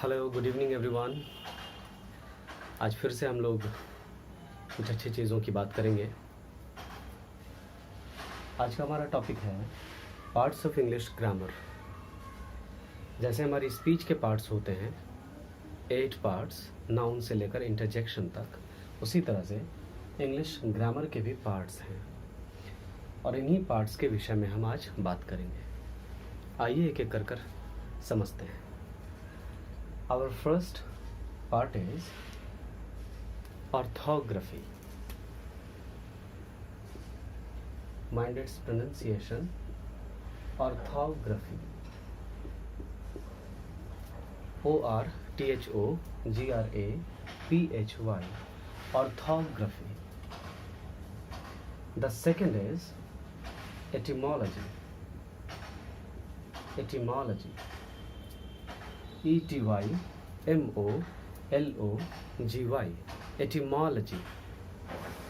Hello good evening everyone. आज फिर से हम लोग कुछ अच्छी चीज़ों की बात करेंगे। आज का हमारा टॉपिक है पार्ट्स ऑफ इंग्लिश ग्रामर। जैसे हमारी स्पीच के पार्ट्स होते हैं 8 पार्ट्स, नाउन से लेकर इंटरजेक्शन तक, उसी तरह से इंग्लिश ग्रामर के भी पार्ट्स हैं और इन्हीं पार्ट्स के विषय में हम आज बात करेंगे। आइए एक एक कर समझते हैं। Our first part is orthography. Mind its pronunciation. Orthography. ORTHOGRAPHY. Orthography. The second is etymology. Etymology. ETYMOLOGY. Etymology.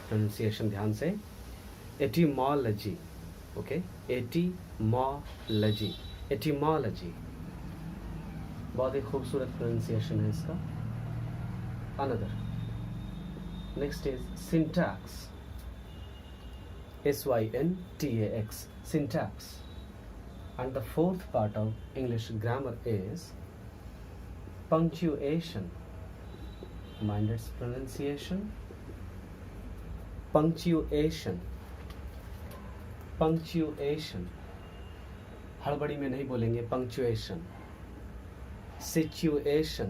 Pronunciation ध्यान से, etymology. Okay, etymology. Etymology. बहुत ही खूबसूरत प्रोनाउंसिएशन है इसका। Another. Next is syntax. SYNTAX. Syntax. And the fourth part of English grammar is punctuation. Mind its pronunciation. Punctuation. Punctuation. हड़बड़ी में नहीं बोलेंगे, punctuation. Situation.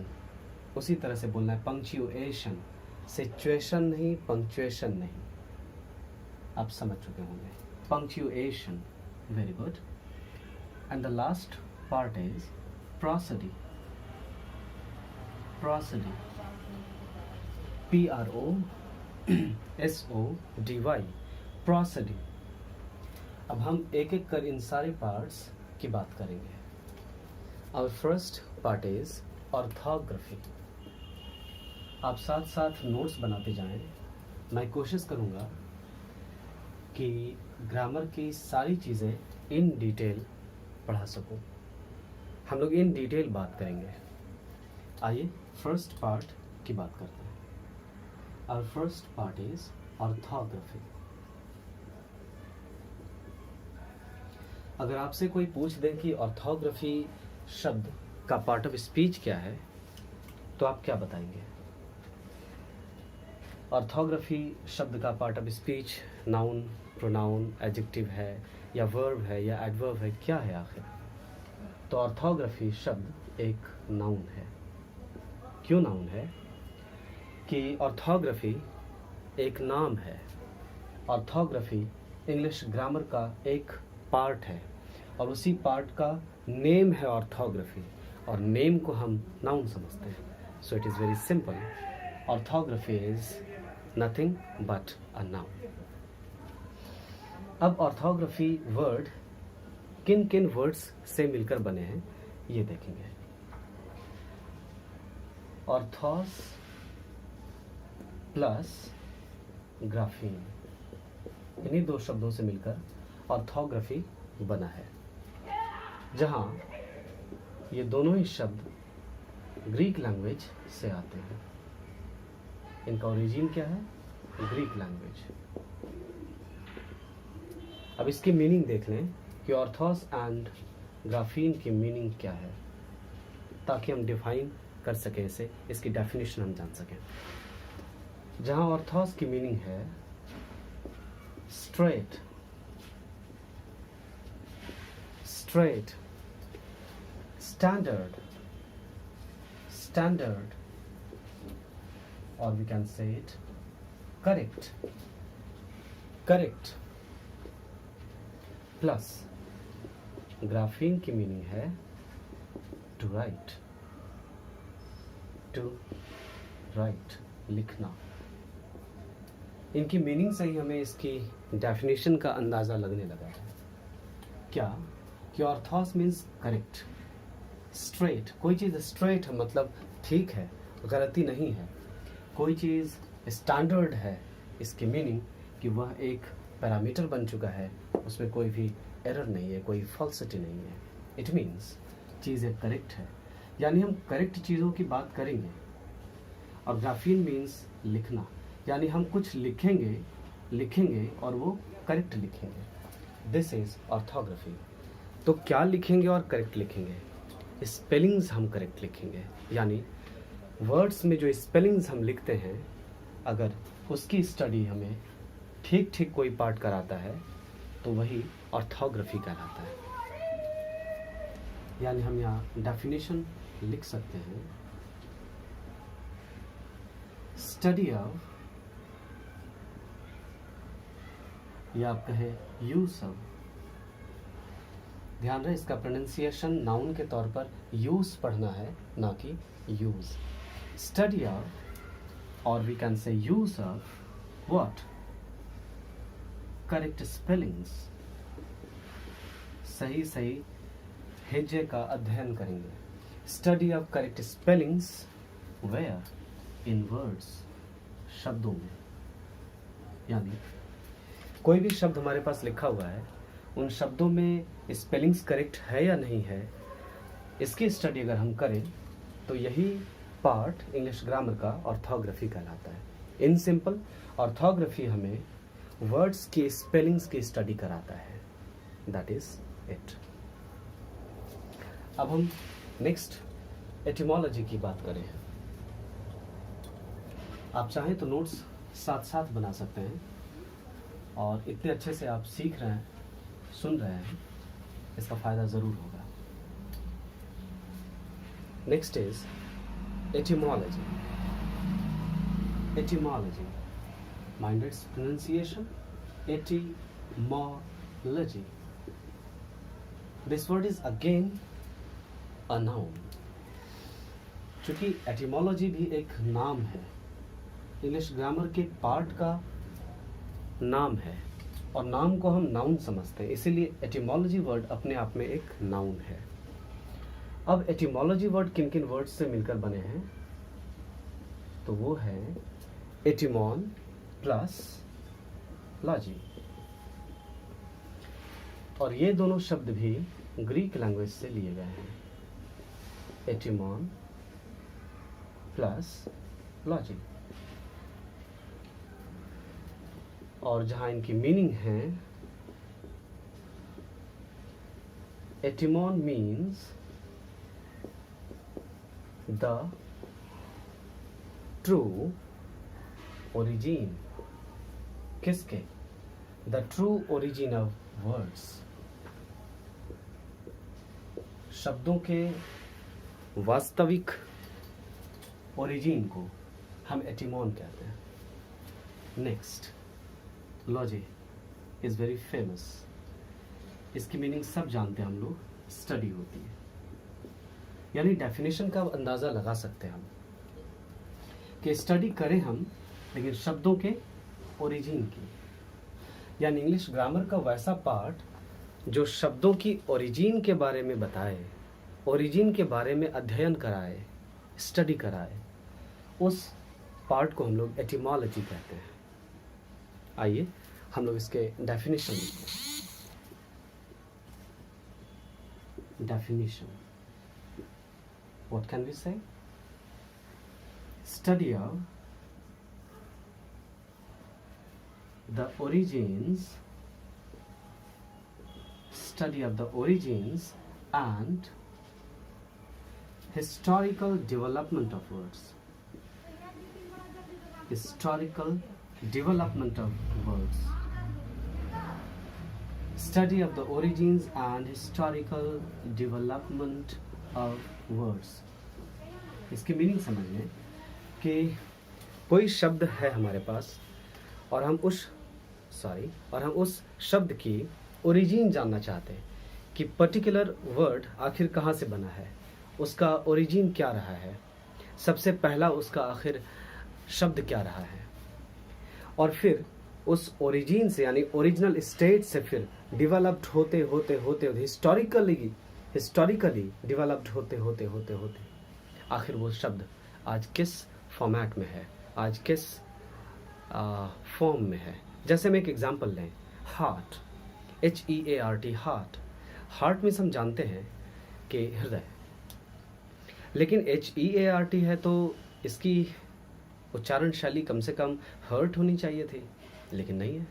उसी तरह से बोलना है, punctuation. Situation नहीं, punctuation नहीं। आप समझ चुके होंगे। Punctuation. Very good. And the last part is prosody. Prosody. PROSODY. Prosody. अब हम एक एक कर इन सारे पार्ट्स की बात करेंगे। Our first part is orthography. आप साथ साथ नोट्स बनाते जाएं। मैं कोशिश करूंगा कि ग्रामर की सारी चीज़ें इन डिटेल पढ़ा सकूं। हम लोग इन डिटेल बात करेंगे। आइए फर्स्ट पार्ट की बात करते हैं। Our first part is orthography. अगर आपसे कोई पूछ दे कि ऑर्थोग्राफी शब्द का पार्ट ऑफ स्पीच क्या है, तो आप क्या बताएंगे? ऑर्थोग्राफी शब्द का part of speech noun, pronoun, adjective है या वर्ब है या एडवर्ब है, क्या है आखिर? तो ऑर्थोग्राफी शब्द एक नाउन है। क्यों नाउन है? कि ऑर्थोग्राफी एक नाम है। ऑर्थोग्राफी इंग्लिश ग्रामर का एक पार्ट है और उसी पार्ट का नेम है ऑर्थोग्राफी, और नेम को हम नाउन समझते हैं। So it is very simple. Orthography is nothing but a noun. अब ऑर्थोग्राफी वर्ड किन किन वर्ड्स से मिलकर बने हैं ये देखेंगे। ऑर्थोस प्लस ग्राफीन, इन्हीं दो शब्दों से मिलकर ऑर्थोग्राफी बना है, जहां ये दोनों ही शब्द ग्रीक लैंग्वेज से आते हैं। इनका ओरिजिन क्या है? Greek language. अब इसकी मीनिंग देख लें कि ऑर्थोस एंड ग्राफीन की मीनिंग क्या है, ताकि हम डिफाइन कर सकें इसे, इसकी डेफिनेशन हम जान सकें। जहां ऑर्थोस की मीनिंग है स्ट्रेट, स्ट्रेट, स्टैंडर्ड, स्टैंडर्ड, और we can say it correct, correct, plus graphein की मीनिंग है टू राइट, टू राइट, लिखना। इनकी मीनिंग से ही हमें इसकी डेफिनेशन का अंदाज़ा लगने लगा है। क्या? कि ऑर्थोस मीन्स करेक्ट, स्ट्रेट। कोई चीज़ स्ट्रेट है मतलब ठीक है, गलती नहीं है। कोई चीज़ स्टैंडर्ड है, इसकी मीनिंग कि वह एक पैरामीटर बन चुका है, उसमें कोई भी एरर नहीं है, कोई फॉल्सिटी नहीं है। इट मीन्स चीज़ एक करेक्ट है। यानी हम करेक्ट चीज़ों की बात करेंगे। और ग्राफीन मीन्स लिखना, यानी हम कुछ लिखेंगे और वो करेक्ट लिखेंगे। This is orthography. तो क्या लिखेंगे और करेक्ट लिखेंगे? स्पेलिंग्स हम करेक्ट लिखेंगे, यानी वर्ड्स में जो स्पेलिंग्स हम लिखते हैं अगर उसकी स्टडी हमें ठीक ठीक कोई पार्ट कराता है तो वही ऑर्थोग्राफी कहलाता है। यानी हम यहाँ डेफिनेशन लिख सकते हैं, स्टडी ऑफ, या आप कहें यूज ऑफ। ध्यान रहे इसका प्रोनाउंसिएशन नाउन के तौर पर यूज पढ़ना है, ना कि यूज। स्टडी ऑफ, और we can say use of what? Correct spellings, सही हेजे का अध्ययन करेंगे। Study of correct spellings where? In words, शब्दों में। यानी कोई भी शब्द हमारे पास लिखा हुआ है, उन शब्दों में स्पेलिंग्स करेक्ट है या नहीं है, इसकी स्टडी अगर हम करें तो यही पार्ट इंग्लिश ग्रामर का ऑर्थोग्राफी कहलाता है। इन सिंपल, ऑर्थोग्राफी हमें वर्ड्स की स्पेलिंग्स की स्टडी कराता है। That is it. अब हम नेक्स्ट एटिमोलॉजी की बात करें। आप चाहें तो नोट्स साथ साथ बना सकते हैं, और इतने अच्छे से आप सीख रहे हैं, सुन रहे हैं, इसका फायदा जरूर होगा। Next is etymology. Etymology, mind it's pronunciation, etymology. This word is again a noun. चूंकि एटिमोलॉजी भी एक नाम है, इंग्लिश ग्रामर के पार्ट का नाम है, और नाम को हम नाउन समझते हैं, इसीलिए एटिमोलॉजी वर्ड अपने आप में एक नाउन है। अब एटिमोलॉजी वर्ड किन किन वर्ड से मिलकर बने हैं? तो वो है एटिमॉन प्लस लॉजी, और ये दोनों शब्द भी ग्रीक लैंग्वेज से लिए गए हैं। एटिमॉन प्लस लॉजी, और जहां इनकी मीनिंग है, एटिमॉन मीन्स द ट्रू ओरिजिन। किसके? The true origin of words. शब्दों के वास्तविक ओरिजिन को हम एटिमॉन कहते हैं। Next, logy is very famous. इसकी मीनिंग सब जानते हैं हम लोग, स्टडी होती है। यानी डेफिनेशन का अंदाजा लगा सकते हैं हम कि स्टडी करें हम, लेकिन शब्दों के ओरिजिन की। यानी इंग्लिश ग्रामर का वैसा पार्ट जो शब्दों की ओरिजिन के बारे में बताए, ओरिजिन के बारे में अध्ययन कराए, स्टडी कराए, उस पार्ट को हम लोग एटिमोलॉजी कहते हैं। आइए हम लोग इसके डेफिनेशन लिखते हैं। डेफिनेशन, व्हाट कैन वी से? Study of the origins, study of the origins and historical development of words. Historical development of words. Study of the origins and historical development of words. इसकी meaning समझिए कि कोई शब्द है हमारे पास, और हम उस शब्द की ओरिजिन जानना चाहते हैं कि पर्टिकुलर वर्ड आखिर कहाँ से बना है, उसका ओरिजिन क्या रहा है, सबसे पहला उसका आखिर शब्द क्या रहा है, और फिर उस ओरिजिन से यानी ओरिजिनल स्टेट से फिर डिवेलप्ड होते हिस्टोरिकली डिवेलप्ड होते आखिर वो शब्द आज किस फॉर्मेट में है, आज किस फॉर्म में है। जैसे हम एक एग्जांपल लें, हार्ट, HEART, हार्ट। हार्ट में हम जानते हैं कि हृदय, लेकिन HEART है तो इसकी उच्चारण शैली कम से कम हर्ट होनी चाहिए थी, लेकिन नहीं है।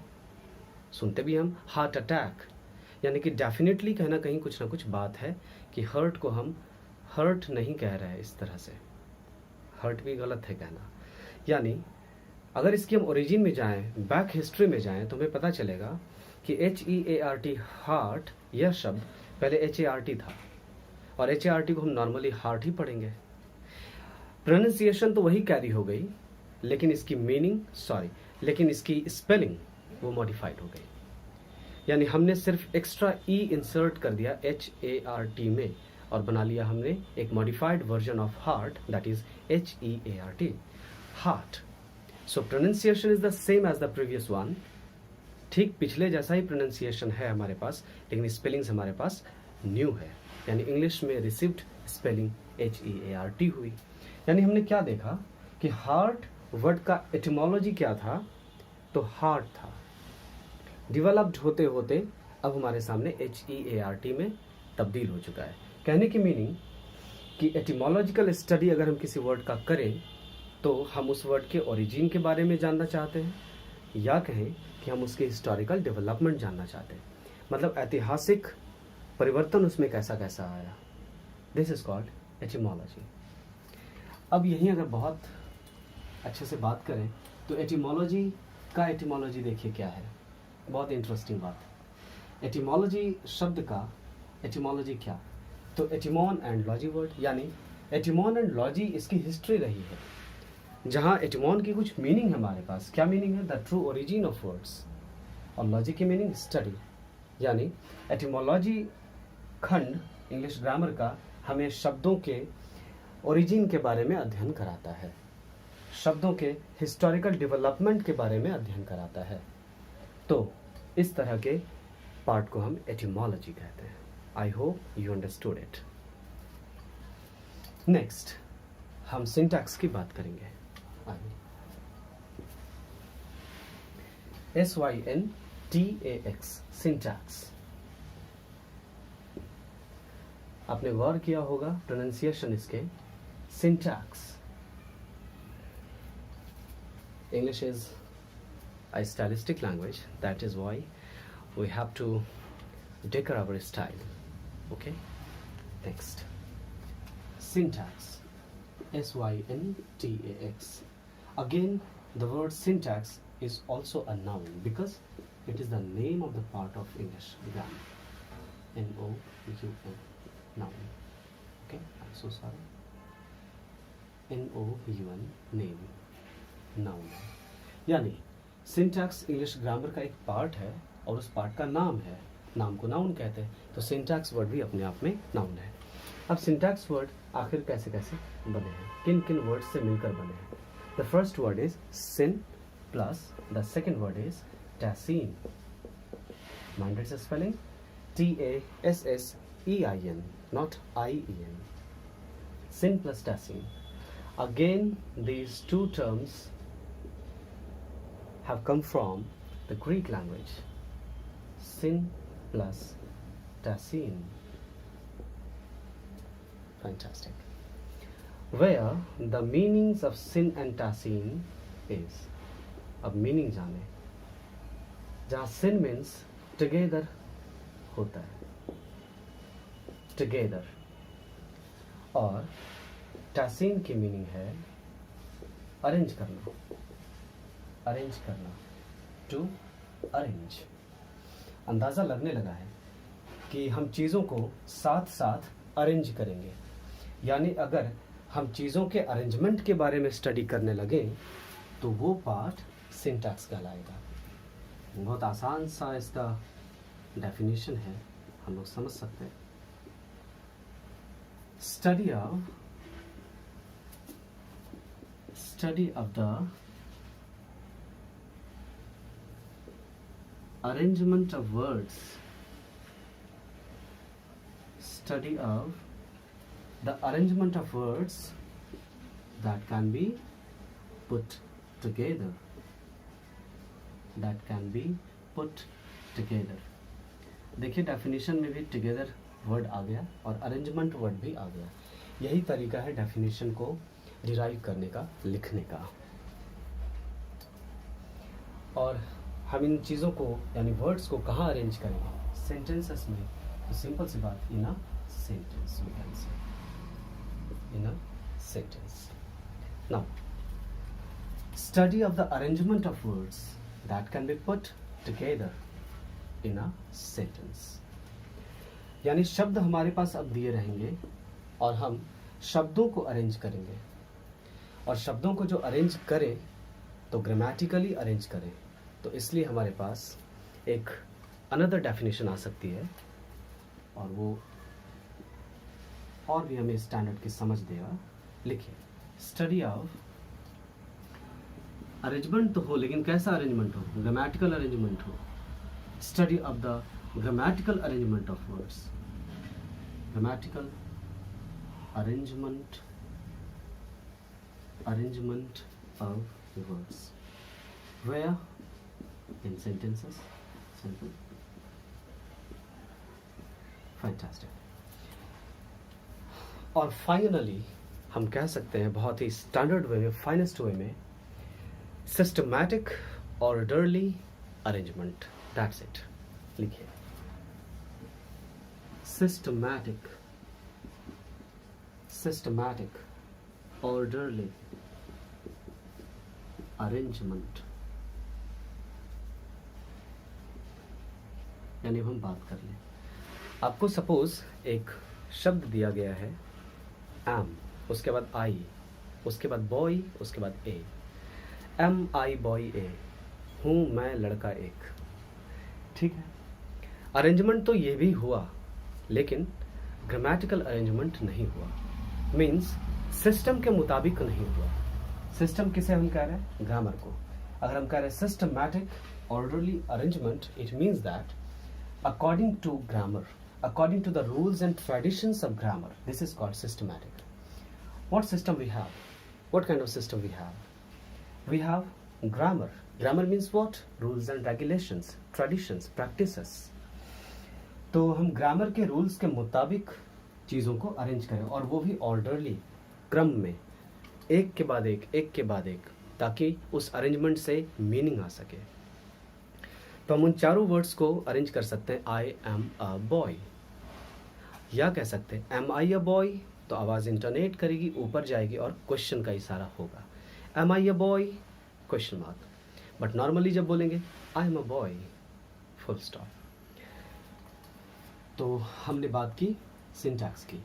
सुनते भी हम हार्ट अटैक, यानी कि डेफिनेटली कहीं ना कहीं कुछ ना कुछ बात है कि हर्ट को हम हर्ट नहीं कह रहे हैं इस तरह से। हर्ट भी गलत है कहना। यानी अगर इसकी हम ओरिजिन में जाएं, बैक हिस्ट्री में जाएं, तो हमें पता चलेगा कि HEART हार्ट, यह शब्द पहले HART था, और HART को हम नॉर्मली हार्ट ही पढ़ेंगे। प्रोनाउंसिएशन तो वही कैरी हो गई, लेकिन इसकी मीनिंग लेकिन इसकी स्पेलिंग वो मॉडिफाइड हो गई। यानी हमने सिर्फ एक्स्ट्रा ई इंसर्ट कर दिया HART में और बना लिया हमने एक modified version of heart, that is HEART, heart. So pronunciation is the same as the previous one, ठीक पिछले जैसा ही प्रोनाउंसिएशन है हमारे पास, लेकिन स्पेलिंग्स हमारे पास न्यू है। यानी इंग्लिश में रिसीव्ड स्पेलिंग HEART हुई। यानी हमने क्या देखा कि हार्ट वर्ड का एटिमोलॉजी क्या था, तो हार्ट था। डेवलप्ड होते होते अब हमारे सामने HEART में तब्दील हो चुका है। कहने की मीनिंग कि एटिमोलॉजिकल स्टडी अगर हम किसी वर्ड का करें तो हम उस वर्ड के ओरिजिन के बारे में जानना चाहते हैं, या कहें कि हम उसके हिस्टोरिकल डेवलपमेंट जानना चाहते हैं, मतलब ऐतिहासिक परिवर्तन उसमें कैसा कैसा आया। This is called etymology. अब यहीं अगर बहुत अच्छे से बात करें तो एटिमोलॉजी का एटिमोलॉजी देखिए क्या है, बहुत इंटरेस्टिंग बात है। एटिमोलॉजी शब्द का एटिमोलॉजी क्या, तो एटिमोन एंड लॉजी वर्ड, यानी एटिमोन एंड लॉजी इसकी हिस्ट्री रही है, जहाँ एटिमोन की कुछ मीनिंग है हमारे पास। क्या मीनिंग है? The true origin of words, और लॉजी की मीनिंग स्टडी। यानी एटिमोलॉजी खंड इंग्लिश ग्रामर का हमें शब्दों के ओरिजिन के बारे में अध्ययन कराता है, शब्दों के हिस्टोरिकल डेवलपमेंट के बारे में अध्ययन कराता है। तो इस तरह के पार्ट को हम एटिमोलॉजी कहते हैं। I hope you understood it. Next हम सिंटैक्स की बात करेंगे। SYNTAX, syntax. आपने गौर किया होगा प्रोनाउंसिएशन इसके, syntax. English is a stylistic language, that is why we have to decor our style. Okay, next syntax, SYNTAX. Again the word syntax is also a noun because it is the name of the part of English grammar. NOUN, noun. Okay, I'm so sorry. NOUN, name, noun है। यानी syntax English grammar का एक part है और उस part का नाम है, नाम को नाउन कहते हैं। तो सिंटैक्स वर्ड भी अपने आप में नाउन है। अब सिंटैक्स वर्ड आखिर कैसे कैसे बने हैं, किन किन वर्ड से मिलकर बने हैं। The first word is sin plus the second word is tassein. Mind its spelling TASSEIN, not IEN. Sin plus tacine. Again, these two terms have come from the Greek language. Sin plus tacine. Fantastic. Where the meanings of sin and tacine is. अब meaning जाने, जहाँ sin means together होता है, together, और टैसीन की meaning है arrange करना, arrange करना, टू अरेंज। अंदाज़ा लगने लगा है कि हम चीज़ों को साथ साथ अरेंज करेंगे। यानी अगर हम चीज़ों के अरेंजमेंट के बारे में स्टडी करने लगे तो वो पार्ट सिंटैक्स कहलाएगा। बहुत आसान सा इसका डेफिनेशन है, हम लोग समझ सकते हैं। Study of the arrangement of words. Study of the arrangement of words that can be put together. That can be put together. देखिए डेफिनेशन में भी टुगेदर वर्ड आ गया और अरेंजमेंट वर्ड भी आ गया। यही तरीका है डेफिनेशन को डिराइव करने का, लिखने का। और हम इन चीज़ों को यानी वर्ड्स को कहाँ अरेंज करेंगे? सेंटेंसेस में। तो सिंपल सी बात, in a sentence we can say, in a sentence. Now study of the arrangement of words that can be put together in a sentence। यानी शब्द हमारे पास अब दिए रहेंगे और हम शब्दों को अरेंज करेंगे, और शब्दों को जो अरेंज करें तो ग्रामेटिकली अरेंज करें। तो इसलिए हमारे पास एक अनदर डेफिनेशन आ सकती है, और वो और भी हमें स्टैंडर्ड की समझ देगा। लिखिए, स्टडी ऑफ अरेंजमेंट तो हो, लेकिन कैसा अरेंजमेंट हो? ग्रामेटिकल अरेंजमेंट हो। Study of the grammatical arrangement of words, grammatical arrangement of words, where? In sentences. Simple, fantastic. और फाइनली हम कह सकते हैं बहुत ही स्टैंडर्ड वे में, फाइनेस्ट वे में, systematic orderly arrangement. That's it. लिखिए, सिस्टमैटिक ऑर्डरली अरेंजमेंट। यानी हम बात कर लें, आपको सपोज एक शब्द दिया गया है एम, उसके बाद आई, उसके बाद बॉय, उसके बाद ए। एम आई बॉय ए, हूँ मैं लड़का एक। ठीक है, अरेंजमेंट तो ये भी हुआ, लेकिन ग्रामेटिकल अरेंजमेंट नहीं हुआ। मीन्स सिस्टम के मुताबिक नहीं हुआ। सिस्टम किसे हम कह रहे हैं? ग्रामर को। अगर हम कह रहे हैं systematic orderly arrangement, it means that according to grammar, according to the rules and traditions of grammar, this is called systematic. What system we have? What kind of system we have? We have grammar. Grammar means what? Rules and regulations, traditions, practices. तो हम grammar के rules के मुताबिक चीज़ों को arrange करें, और वो भी ऑर्डरली, क्रम में, एक के बाद एक, ताकि उस अरेंजमेंट से मीनिंग आ सके। तो हम उन चारों वर्ड्स को अरेंज कर सकते हैं, आई एम अ बॉय, या कह सकते हैं एम आई अ बॉय, तो आवाज़ इंटरनेट करेगी, ऊपर जाएगी और क्वेश्चन का इशारा होगा, am I a boy question mark. But normally जब बोलेंगे I am a boy full stop. तो हमने बात की सिंटैक्स की,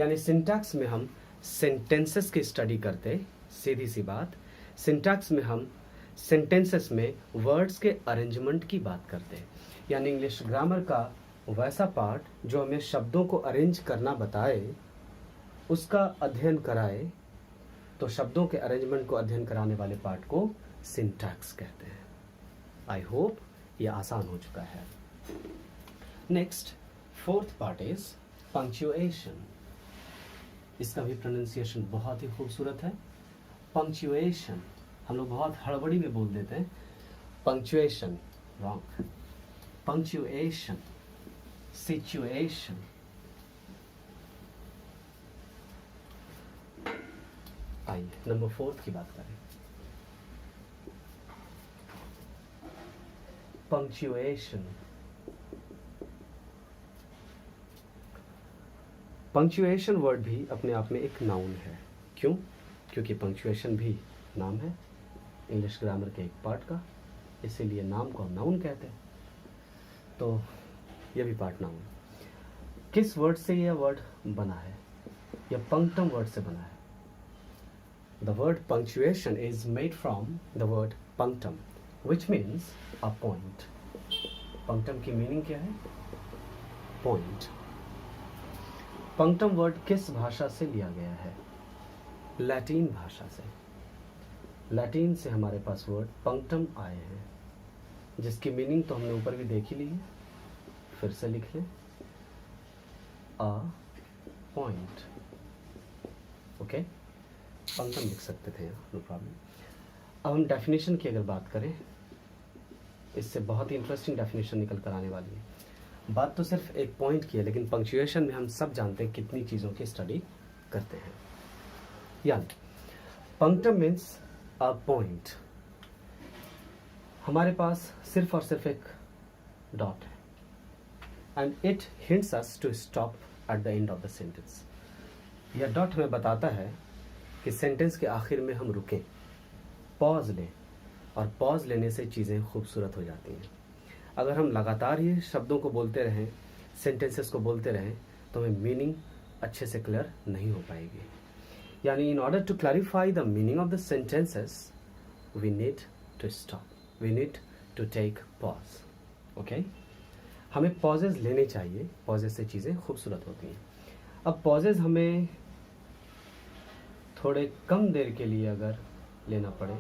यानी सिंटैक्स में हम सेंटेंसेस की स्टडी करते, सीधी सी बात। सिंटैक्स में हम सेंटेंसेस में वर्ड्स के अरेंजमेंट की बात करते हैं, यानी इंग्लिश ग्रामर का वैसा पार्ट जो हमें शब्दों को अरेंज करना बताए, उसका अध्ययन कराए। तो शब्दों के अरेंजमेंट को अध्ययन कराने वाले पार्ट को सिंटैक्स कहते हैं। आई होप ये आसान हो चुका है। Next, fourth part is punctuation. इसका भी प्रोनाउंसिएशन बहुत ही खूबसूरत है, पंक्चुएशन। हम लोग बहुत हड़बड़ी में बोल देते हैं पंक्चुएशन, रॉन्ग। Punctuation, situation. आइए नंबर 4 की बात करें, पंक्चुएशन। पंक्चुएशन वर्ड भी अपने आप में एक नाउन है। क्यों? क्योंकि पंक्चुएशन भी नाम है इंग्लिश ग्रामर के एक पार्ट का, इसीलिए नाम को नाउन कहते हैं। तो यह भी पार्ट नाउन। किस वर्ड से यह वर्ड बना है? यह पंक्टम वर्ड से बना है। The word punctuation is made from the word punctum, which means a point. Punctum की मीनिंग क्या है? पॉइंट। पंक्टम वर्ड किस भाषा से लिया गया है? लैटिन भाषा से। लैटिन से हमारे पास वर्ड पंक्टम आए हैं, जिसकी मीनिंग तो हमने ऊपर भी देख ही ली है, फिर से लिख लें, अ पॉइंट। ओके, पंक्टम लिख सकते थे, नो प्रॉब्लम। अब हम डेफिनेशन की अगर बात करें, इससे बहुत ही इंटरेस्टिंग डेफिनेशन निकल कर आने वाली है। बात तो सिर्फ एक पॉइंट की है, लेकिन पंक्चुएशन में हम सब जानते हैं कितनी चीज़ों की स्टडी करते हैं। यानी पंक्टम मीन्स अ पॉइंट, हमारे पास सिर्फ और सिर्फ एक डॉट है and it hints us to stop at the end of the sentence. यह डॉट हमें बताता है कि सेंटेंस के आखिर में हम रुकें, पॉज लें, और पॉज लेने से चीज़ें खूबसूरत हो जाती हैं। अगर हम लगातार ये शब्दों को बोलते रहें, सेंटेंसेस को बोलते रहें, तो हमें मीनिंग अच्छे से क्लियर नहीं हो पाएगी। यानी in order to clarify the meaning of the sentences we need to stop, we need to take pause. Okay, हमें पॉजेज लेने चाहिए, पॉजेज से चीज़ें खूबसूरत होती हैं। अब पॉजेज हमें थोड़े कम देर के लिए अगर लेना पड़े